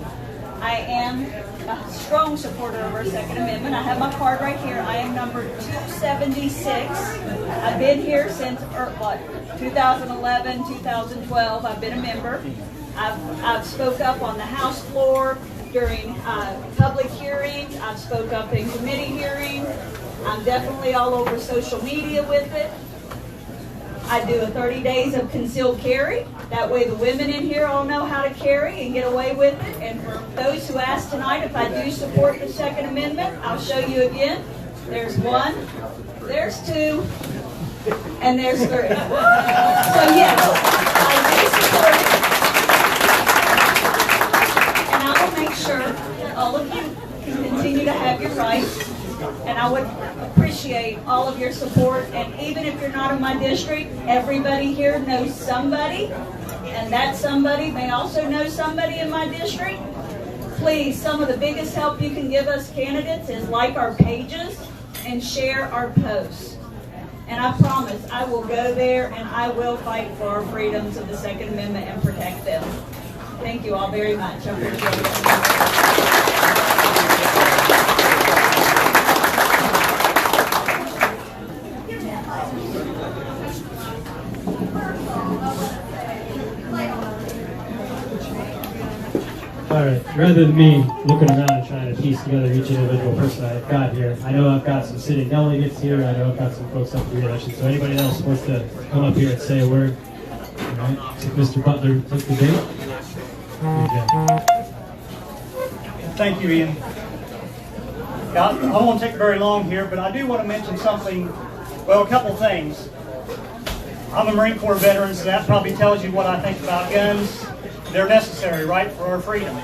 [SPEAKER 7] I am a strong supporter of our Second Amendment. I have my card right here. I am number 276. I've been here since, 2011, 2012. I've been a member. I've spoke up on the House floor during public hearings. I've spoke up in committee hearings. I'm definitely all over social media with it. I do a 30 days of concealed carry. That way the women in here all know how to carry and get away with it. And for those who asked tonight if I do support the Second Amendment, I'll show you again. There's one, there's two, and there's three. So yes, I do support it. And I will make sure that all of you can continue to have your rights. And I would appreciate all of your support. And even if you're not in my district, everybody here knows somebody. And that somebody may also know somebody in my district. Please, some of the biggest help you can give us candidates is like our pages and share our posts. And I promise I will go there and I will fight for our freedoms of the Second Amendment and protect them. Thank you all very much. I appreciate it.
[SPEAKER 1] All right, rather than me looking around and trying to piece together each individual person I've got here, I know I've got some sitting delegates here. I know I've got some folks up for re-election. So anybody else wants to come up here and say a word? All right, so Mr. Butler took the date.
[SPEAKER 8] Thank you, Ian. I don't want to take very long here, but I do want to mention something, well, a couple things. I'm a Marine Corps veteran, so that probably tells you what I think about guns. They're necessary, right, for our freedom.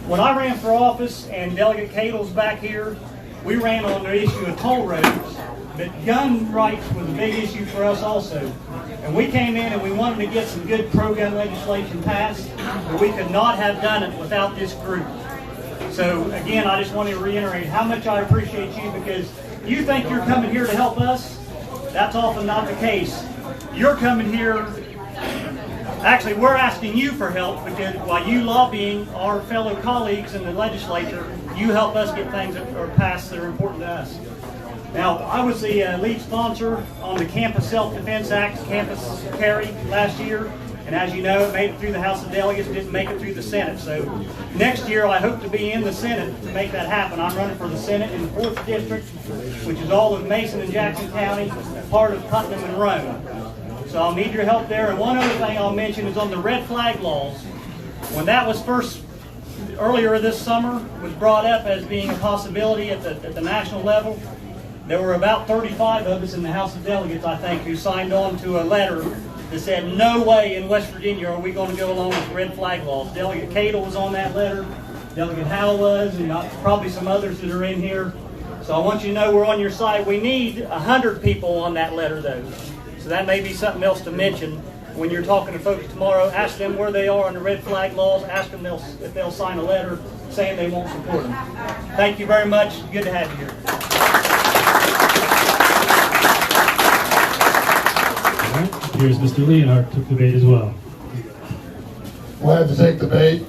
[SPEAKER 8] When I ran for office, and Delegate Cadle's back here, we ran on the issue of toll roads, but gun rights was a big issue for us also. And we came in and we wanted to get some good pro-gun legislation passed, but we could not have done it without this group. So again, I just want to reiterate how much I appreciate you, because you think you're coming here to help us. That's often not the case. You're coming here, actually we're asking you for help, because while you lobbying our fellow colleagues in the legislature, you help us get things that are passed that are important to us. Now, I was the lead sponsor on the Campus Self-Defense Act, Campus Carry, last year. And as you know, it made it through the House of Delegates, didn't make it through the Senate. So next year, I hope to be in the Senate to make that happen. I'm running for the Senate in the 4th District, which is all of Mason and Jackson County, part of Putnam and Rome. So I'll need your help there. And one other thing I'll mention is on the red flag laws. When that was first, earlier this summer, was brought up as being a possibility at the national level, there were about 35 of us in the House of Delegates, I think, who signed on to a letter that said, no way in West Virginia are we going to go along with red flag laws. Delegate Cato was on that letter, Delegate Howell was, and probably some others that are in here. So I want you to know we're on your side. We need 100 people on that letter, though. So that may be something else to mention. When you're talking to folks tomorrow, ask them where they are on the red flag laws. Ask them if they'll sign a letter saying they won't support them. Thank you very much. Good to have you here.
[SPEAKER 1] All right. Here's Mr. Leonhardt took the bait as well.
[SPEAKER 9] Glad to take the bait.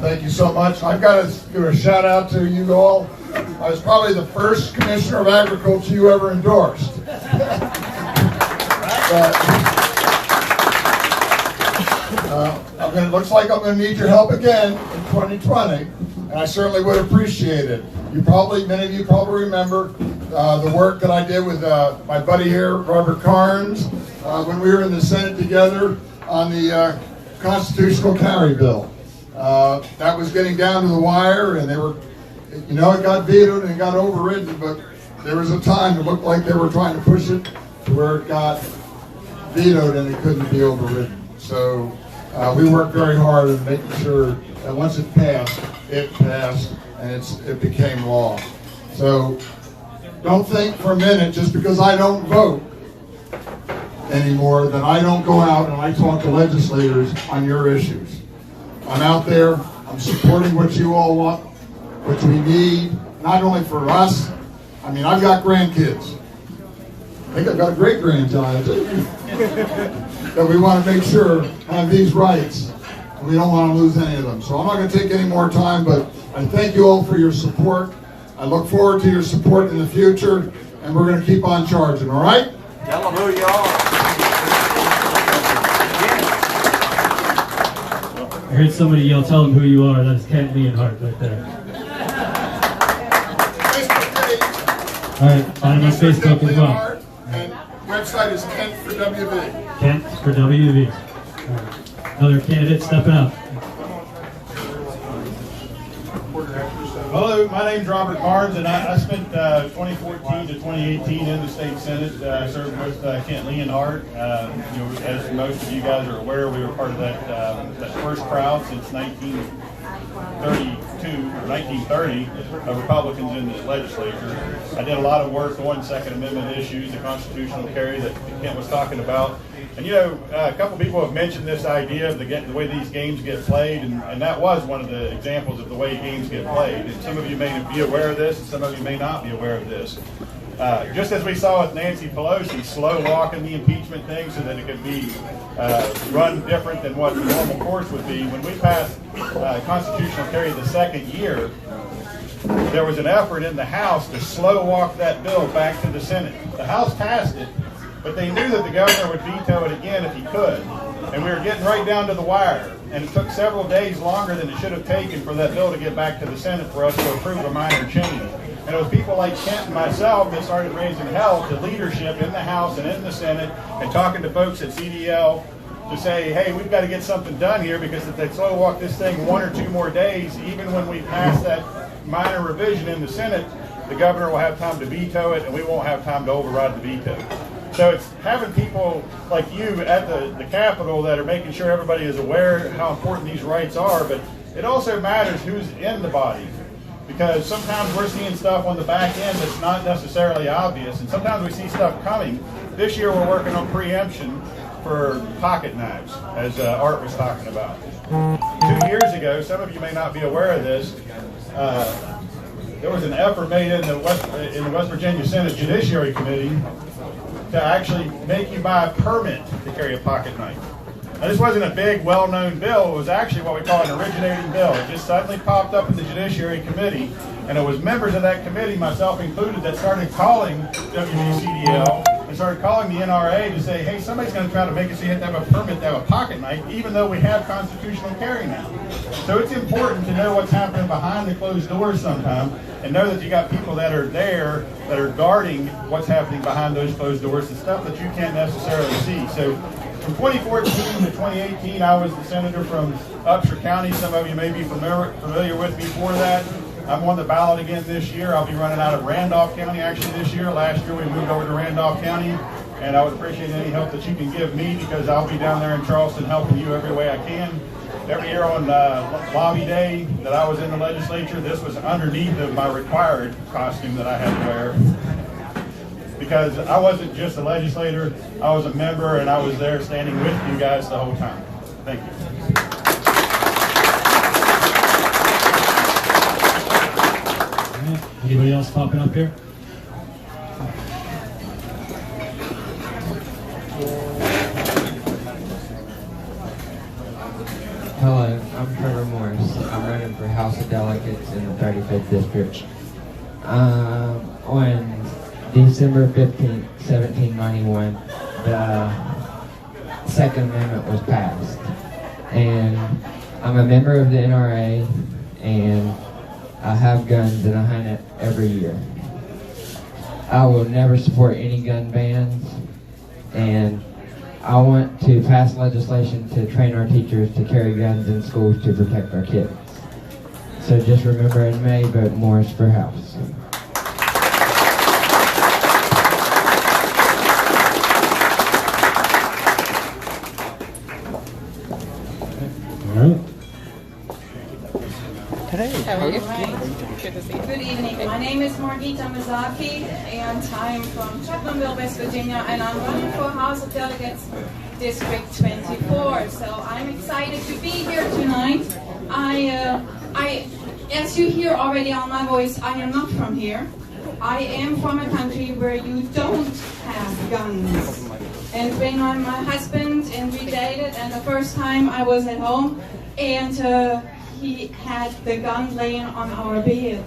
[SPEAKER 9] Thank you so much. I've got to give a shout out to you all. I was probably the first Commissioner of Agriculture you ever endorsed. It looks like I'm going to need your help again in 2020, and I certainly would appreciate it. Many of you probably remember the work that I did with my buddy here, Robert Carnes, when we were in the Senate together on the constitutional carry bill. That was getting down to the wire, and it got vetoed and it got overridden, but there was a time it looked like they were trying to push it to where it got vetoed and it couldn't be overridden. So we worked very hard at making sure that once it passed, and it became law. So don't think for a minute, just because I don't vote anymore, that I don't go out and I talk to legislators on your issues. I'm out there, I'm supporting what you all want, what we need, not only for us. I mean, I've got grandkids. I think I've got a great-grandchild too. That we want to make sure have these rights, and we don't want to lose any of them. So I'm not going to take any more time, but I thank you all for your support. I look forward to your support in the future, and we're going to keep on charging, all right?
[SPEAKER 10] Tell them who you are.
[SPEAKER 1] I heard somebody yell, tell them who you are. That's Kent Leonhardt right there. All right, find me on Facebook as well.
[SPEAKER 9] And website is Kent for WV.
[SPEAKER 1] Kent for WV. All right. Another candidate stepping up.
[SPEAKER 6] Hello, my name's Robert Carnes, and I spent 2014 to 2018 in the state senate. I served with Kent Leonhardt. As most of you guys are aware, we were part of that first crowd since 1932 or 1930 of Republicans in the legislature. I did a lot of work on Second Amendment issues, the constitutional carry that Kent was talking about. And a couple people have mentioned this idea of the way these games get played, and that was one of the examples of the way games get played. And some of you may be aware of this, and some of you may not be aware of this. Just as we saw with Nancy Pelosi, slow walking the impeachment thing so that it could be run different than what the normal course would be. When we passed constitutional carry the second year, there was an effort in the House to slow walk that bill back to the Senate. The House passed it, but they knew that the governor would veto it again if he could. And we were getting right down to the wire. And it took several days longer than it should have taken for that bill to get back to the Senate for us to approve a minor change. And it was people like Kent and myself that started raising hell to leadership in the House and in the Senate and talking to folks at CDL to say, hey, we've got to get something done here, because if they slow walk this thing 1 or 2 more days, even when we pass that minor revision in the Senate, the governor will have time to veto it and we won't have time to override the veto. So it's having people like you at the Capitol that are making sure everybody is aware how important these rights are, but it also matters who's in the body, because sometimes we're seeing stuff on the back end that's not necessarily obvious, and sometimes we see stuff coming. This year we're working on preemption for pocket knives, as Art was talking about. 2 years ago, some of you may not be aware of this, there was an effort made in the West Virginia Senate Judiciary Committee to actually make you buy a permit to carry a pocket knife. Now, this wasn't a big, well-known bill. It was actually what we call an originating bill. It just suddenly popped up in the Judiciary Committee, and it was members of that committee, myself included, that started calling WVCDL and started calling the NRA to say, hey, somebody's going to try to make us have to have a permit to have a pocket knife, even though we have constitutional carry now. So it's important to know what's happening behind the closed doors sometimes, and know that you got people that are there that are guarding what's happening behind those closed doors, the stuff that you can't necessarily see. So from 2014 to 2018, I was the senator from Upshur County. Some of you may be familiar with me for that. I'm on the ballot again this year. I'll be running out of Randolph County actually this year. Last year we moved over to Randolph County.
[SPEAKER 10] and I would appreciate any help that you can give me, because I'll be down there in Charleston helping you every way I can. Every year on lobby day that I was in the legislature, this was underneath of my required costume that I had to wear. Because I wasn't just a legislator, I was a member, and I was there standing with you guys the whole time. Thank you.
[SPEAKER 1] Anybody else popping up here?
[SPEAKER 11] Hello, I'm Trevor Morris. I'm running for House of Delegates in the 35th District. On December 15th, 1791, the Second Amendment was passed. And I'm a member of the NRA, and I have guns and I hunt it every year. I will never support any gun bans, and I want to pass legislation to train our teachers to carry guns in schools to protect our kids. So just remember in May, vote Morris for House.
[SPEAKER 1] All right.
[SPEAKER 12] How are you? Good evening. My name is Margita Mizaki, and I'm from Chapmanville, West Virginia, and I'm running for House of Delegates District 24. So I'm excited to be here tonight. As you hear already on my voice, I am not from here. I am from a country where you don't have guns. And when my husband and we dated, and the first time I was at home, and he had the gun laying on our bed.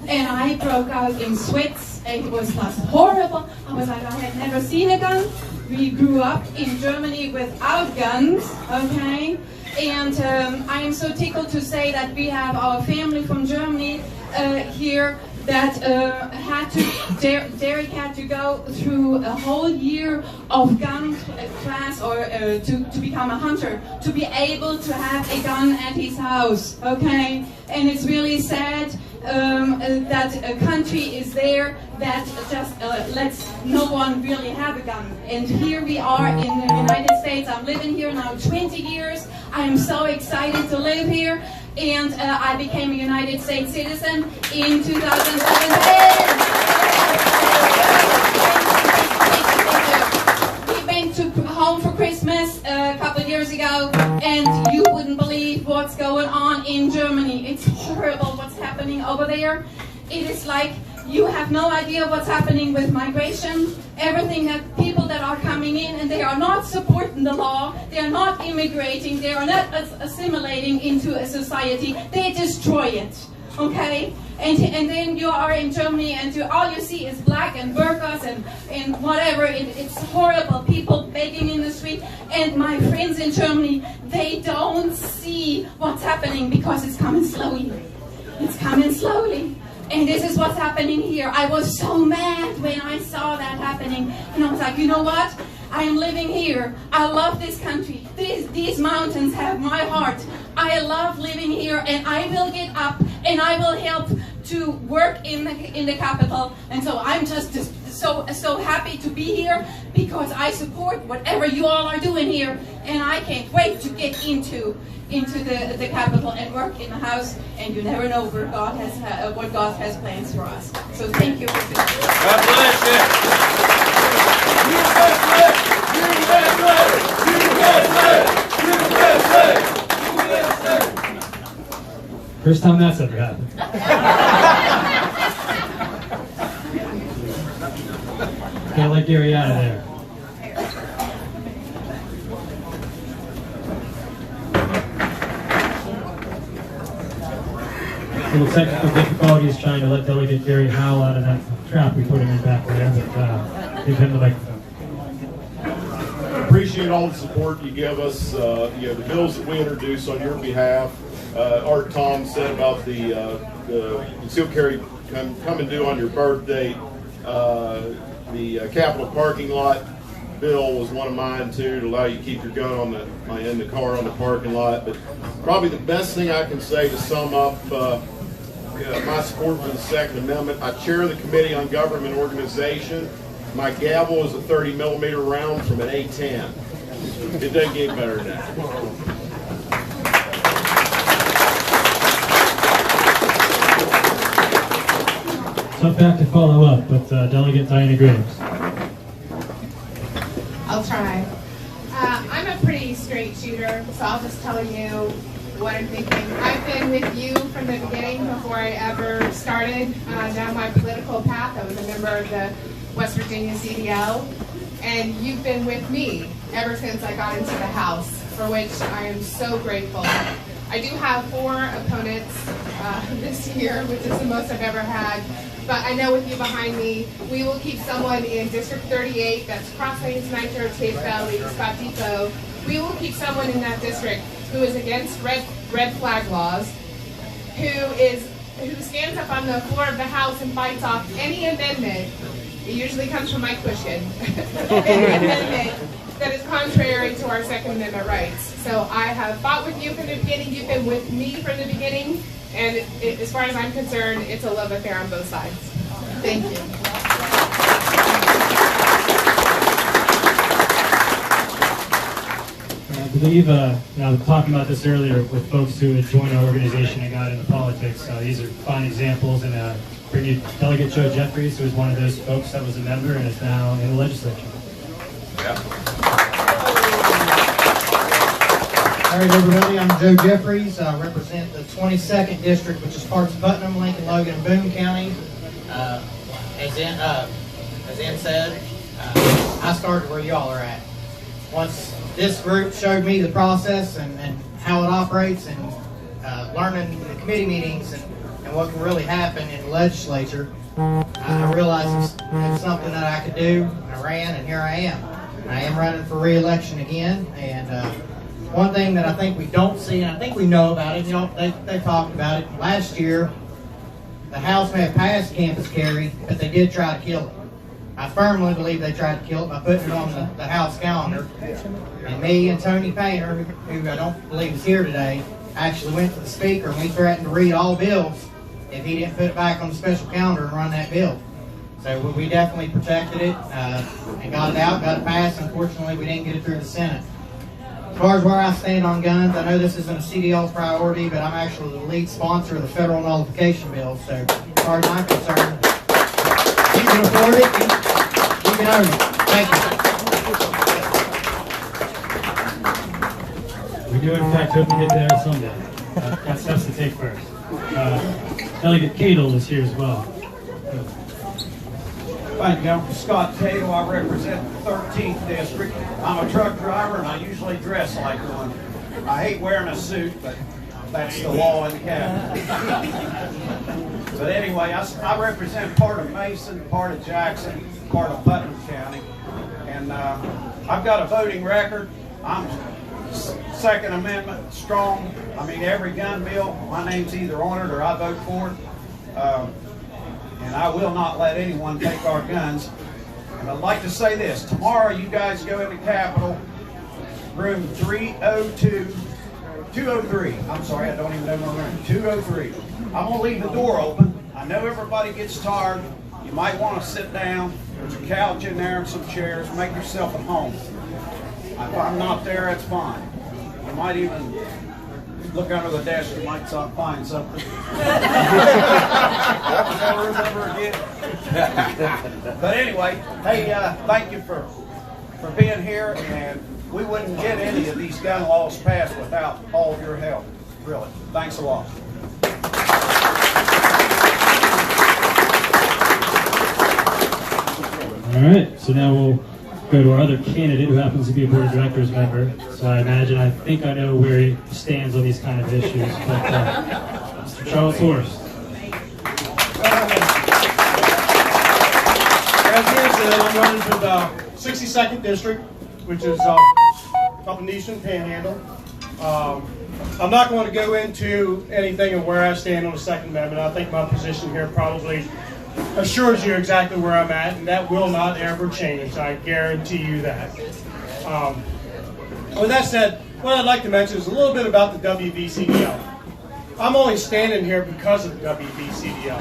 [SPEAKER 12] And I broke out in sweats. It was just horrible. I was like, I had never seen a gun. We grew up in Germany without guns, okay? And I am so tickled to say that we have our family from Germany here that Derek had to go through a whole year of gun class, or to become a hunter, to be able to have a gun at his house, okay? And it's really sad that a country is there that just lets no one really have a gun. And here we are in the United States. I'm living here now 20 years. I am so excited to live here. And I became a United States citizen in 2017. We went to home for Christmas a couple of years ago, and you wouldn't believe what's going on in Germany. It's horrible what's happening over there. It is like you have no idea what's happening with migration. Everything that people that are coming in, and they are not supporting the law, they are not immigrating, they are not assimilating into a society, they destroy it, okay? And then you are in Germany, and all you see is black and burqas and whatever. It's horrible, people begging in the street. And my friends in Germany, they don't see what's happening because it's coming slowly. It's coming slowly. And this is what's happening here. I was so mad when I saw that happening. And I was like, you know what? I am living here. I love this country. These mountains have my heart. I love living here, and I will get up and I will help to work in the capital. And so I'm just so happy to be here, because I support whatever you all are doing here, and I can't wait to get into the capital and work in the House. And you never know where God has what God has plans for us. So thank you for being here.
[SPEAKER 13] God bless you.
[SPEAKER 1] First time that's ever happened. Can't let Gary out of there. Little technical difficulties trying to let Delegate Gary Howell out of that trap we put him in back there, but give him the microphone.
[SPEAKER 14] Appreciate all the support you give us. The bills that we introduce on your behalf. Art Tom said about the concealed carry coming due on your birthday. The Capitol parking lot bill was one of mine too, to allow you to keep your gun in the car on the parking lot. But probably the best thing I can say to sum up my support for the Second Amendment: I chair the Committee on Government Organization, My gavel is a 30 millimeter round from an A10. It doesn't get better than that.
[SPEAKER 1] Tough act to follow up, but Delegate Diana Graves.
[SPEAKER 15] I'll try. I'm a pretty straight shooter, so I'll just tell you what I'm thinking. I've been with you from the beginning before I ever started down my political path. I was a member of the West Virginia CDL, and you've been with me ever since I got into the House, for which I am so grateful. I do have 4 opponents this year, which is the most I've ever had. But I know with you behind me, we will keep someone in District 38, that's Cross Lanes, Nitro, Chase Valley, Scott Depot. We will keep someone in that district who is against red flag laws, who stands up on the floor of the House and fights off any amendment. It usually comes from my cushion. Any amendment that is contrary to our Second Amendment rights. So I have fought with you from the beginning. You've been with me from the beginning. And as far as I'm concerned, it's a love affair on both sides. Thank you.
[SPEAKER 1] I believe, I was talking about this earlier with folks who had joined our organization and got into politics. These are fine examples, and bring you Delegate Joe Jeffries, who is one of those folks that was a member and is now in the legislature.
[SPEAKER 16] Yeah. All right, everybody, I'm Joe Jeffries. I represent the 22nd District, which is parts of Putnam, Lincoln, Logan, and Boone County. As Ann said, I started where y'all are at. Once this group showed me the process and how it operates, and learning the committee meetings and what can really happen in the legislature, I realized it's something that I could do. I ran, and here I am. I am running for re-election again, and one thing that I think we don't see, and I think we know about it, they talked about it. Last year, the House may have passed campus carry, but they did try to kill it. I firmly believe they tried to kill it by putting it on the House calendar. And me and Tony Painter, who I don't believe is here today, actually went to the Speaker, and we threatened to read all bills if he didn't put it back on the special calendar and run that bill. So we definitely protected it and got it out, got it passed. Unfortunately, we didn't get it through the Senate. As far as where I stand on guns, I know this isn't a CDL priority, but I'm actually the lead sponsor of the federal nullification bill. So as far as I'm concerned, you can afford it, you can own it. Thank you.
[SPEAKER 1] We do, in fact, hope to get there someday. Got steps to take first. Delegate Cadle is here as well.
[SPEAKER 17] Thank you. I'm Scott Diehl. I represent the 13th District. I'm a truck driver, and I usually dress like one. I hate wearing a suit, but that's the law in the cabinet. But anyway, I represent part of Mason, part of Jackson, part of Putnam County. And I've got a voting record. I'm Second Amendment strong. I mean, every gun bill, my name's either on it or I vote for it. And I will not let anyone take our guns. And I'd like to say this. Tomorrow you guys go into Capitol, room 203. I'm sorry, I don't even know my room. 203. I'm going to leave the door open. I know everybody gets tired. You might want to sit down. There's a couch in there and some chairs. Make yourself at home. If I'm not there, that's fine. You might even look under the desk, you might find something. Never remember again. But anyway, hey, thank you for being here, and we wouldn't get any of these gun laws passed without all of your help. Really. Thanks a lot.
[SPEAKER 1] All right, so now we'll go to our other candidate who happens to be a board of directors member. So I think I know where he stands on these kind of issues. But Mr. Charles Horst.
[SPEAKER 18] As Ian said, I'm running for the 62nd District, which is up in the Eastern Panhandle. I'm not going to go into anything of where I stand on the Second Amendment. I think my position here probably assures you exactly where I'm at, and that will not ever change. I guarantee you that. With that said, what I'd like to mention is a little bit about the WVCDL. I'm only standing here because of the WVCDL.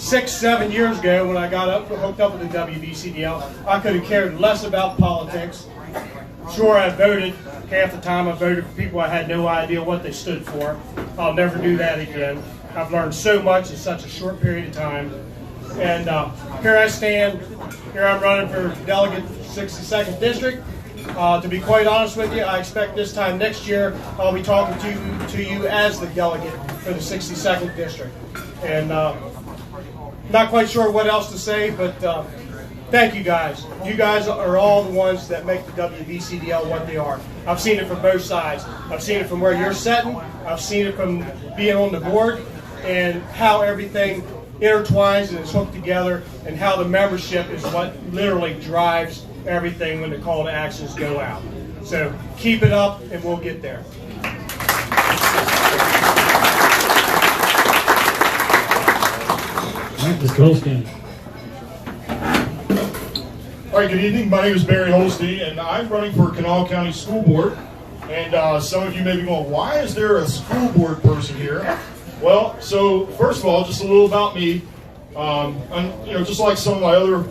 [SPEAKER 18] 6, 7 years ago when I got hooked up with the WVCDL, I could have cared less about politics. Sure, I voted. Half the time I voted for people I had no idea what they stood for. I'll never do that again. I've learned so much in such a short period of time. And here I stand. Here I'm running for delegate 62nd District. To be quite honest with you, I expect this time next year I'll be talking to you as the delegate for the 62nd District. And not quite sure what else to say, but thank you guys. You guys are all the ones that make the WVCDL what they are. I've seen it from both sides. I've seen it from where you're sitting. I've seen it from being on the board and how everything intertwines and is hooked together, and how the membership is what literally drives everything when the call to actions go out. So keep it up and we'll get there.
[SPEAKER 1] Mr. Holstein.
[SPEAKER 9] All right, good evening. My name is Barry Holstein, and I'm running for Kanawha County School Board. And some of you may be going, why is there a school board person here? Well, so first of all, just a little about me. Just like some of my other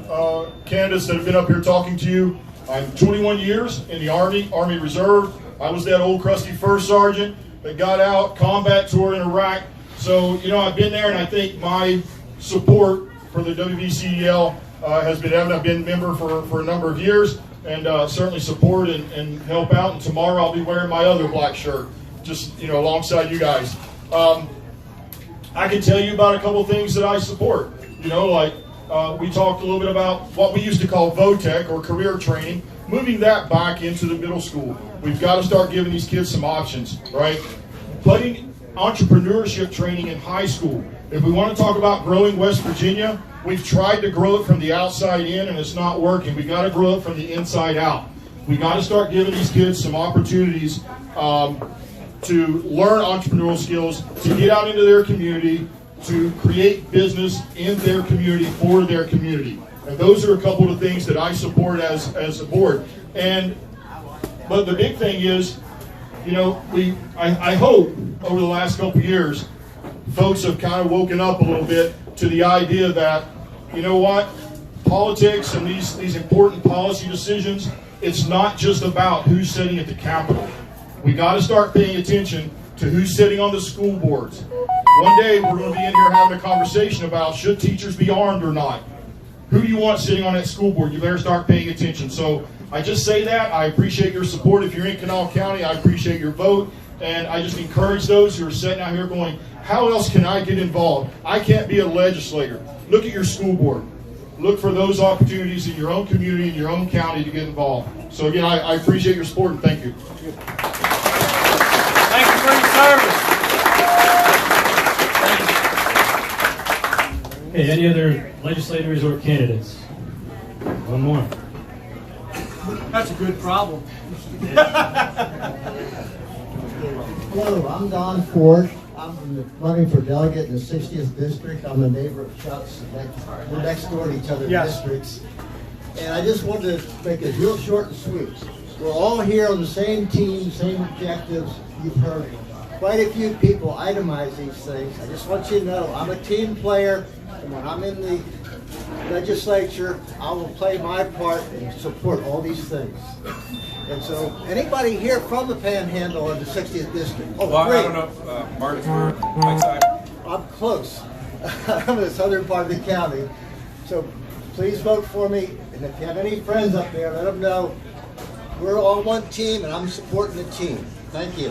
[SPEAKER 9] candidates that have been up here talking to you, I'm 21 years in the Army Reserve. I was that old crusty first sergeant that got out, combat tour in Iraq. So, I've been there, and I think my support for the WVCDL has been evident. I've been a member for a number of years, and certainly support and help out. And tomorrow I'll be wearing my other black shirt, just, alongside you guys. I can tell you about a couple things that I support. We talked a little bit about what we used to call VOTEC, or career training, moving that back into the middle school. We've got to start giving these kids some options, right? Putting entrepreneurship training in high school. If we want to talk about growing West Virginia, we've tried to grow it from the outside in, and it's not working. We've got to grow it from the inside out. We've got to start giving these kids some opportunities to learn entrepreneurial skills, to get out into their community, to create business in their community for their community. And those are a couple of things that I support as a board. But the big thing is, I hope over the last couple of years, folks have kind of woken up a little bit to the idea that, politics and these important policy decisions, it's not just about who's sitting at the Capitol. We got to start paying attention to who's sitting on the school boards. One day we're going to be in here having a conversation about should teachers be armed or not. Who do you want sitting on that school board? You better start paying attention. So I just say that. I appreciate your support. If you're in Kanawha County, I appreciate your vote. And I just encourage those who are sitting out here going, how else can I get involved? I can't be a legislator. Look at your school board. Look for those opportunities in your own community, in your own county to get involved. So again, I appreciate your support and thank you.
[SPEAKER 17] Thank you for your service.
[SPEAKER 1] Okay, any other legislators or candidates? One more.
[SPEAKER 18] That's a good problem.
[SPEAKER 19] Hello, I'm Don Ford. I'm running for delegate in the 60th district. I'm a neighbor of Chuck's. We're next door to each other in districts. And I just wanted to make it real short and sweet. We're all here on the same team, same objectives. You've heard quite a few people itemize these things. I just want you to know I'm a team player, and when I'm in the legislature, I will play my part and support all these things. And so, anybody here from the Panhandle in the 60th district? Oh,
[SPEAKER 13] well,
[SPEAKER 19] great.
[SPEAKER 13] I don't know, Martinsburg, Lakeside.
[SPEAKER 19] I'm close. I'm in the southern part of the county. So please vote for me. And if you have any friends up there, let them know we're all one team and I'm supporting the team. Thank you.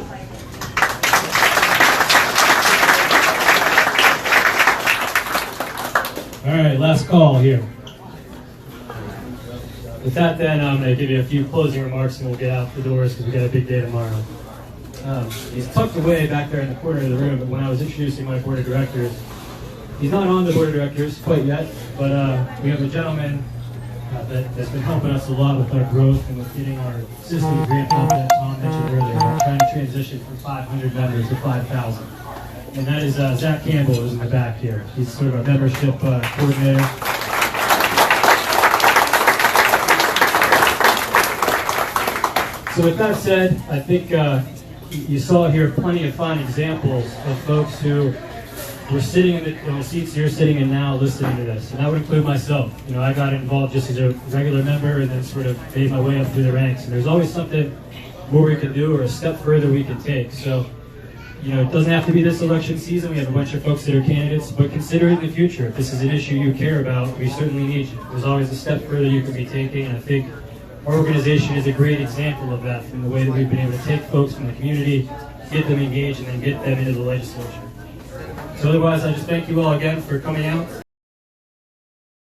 [SPEAKER 1] All right, last call here. With that, then, I'm going to give you a few closing remarks and we'll get out the doors because we got a big day tomorrow. He's tucked away back there in the corner of the room, but when I was introducing my board of directors, he's not on the board of directors quite yet, but we have a gentleman that's been helping us a lot with our growth and with getting our system grant that Tom mentioned earlier. We're trying to transition from 500 members to 5,000. And that is Zach Campbell, who's in the back here. He's sort of our membership coordinator. So with that said, I think you saw here plenty of fine examples of folks who were sitting in the seats you're sitting in now listening to this. And that would include myself. You know, I got involved just as a regular member and then sort of made my way up through the ranks. And there's always something more we can do or a step further we can take. So, you know, it doesn't have to be this election season. We have a bunch of folks that are candidates, but consider it in the future. If this is an issue you care about, we certainly need you. There's always a step further you can be taking, and I think our organization is a great example of that from the way that we've been able to take folks from the community, get them engaged, and then get them into the legislature. So otherwise, I just thank you all again for coming out.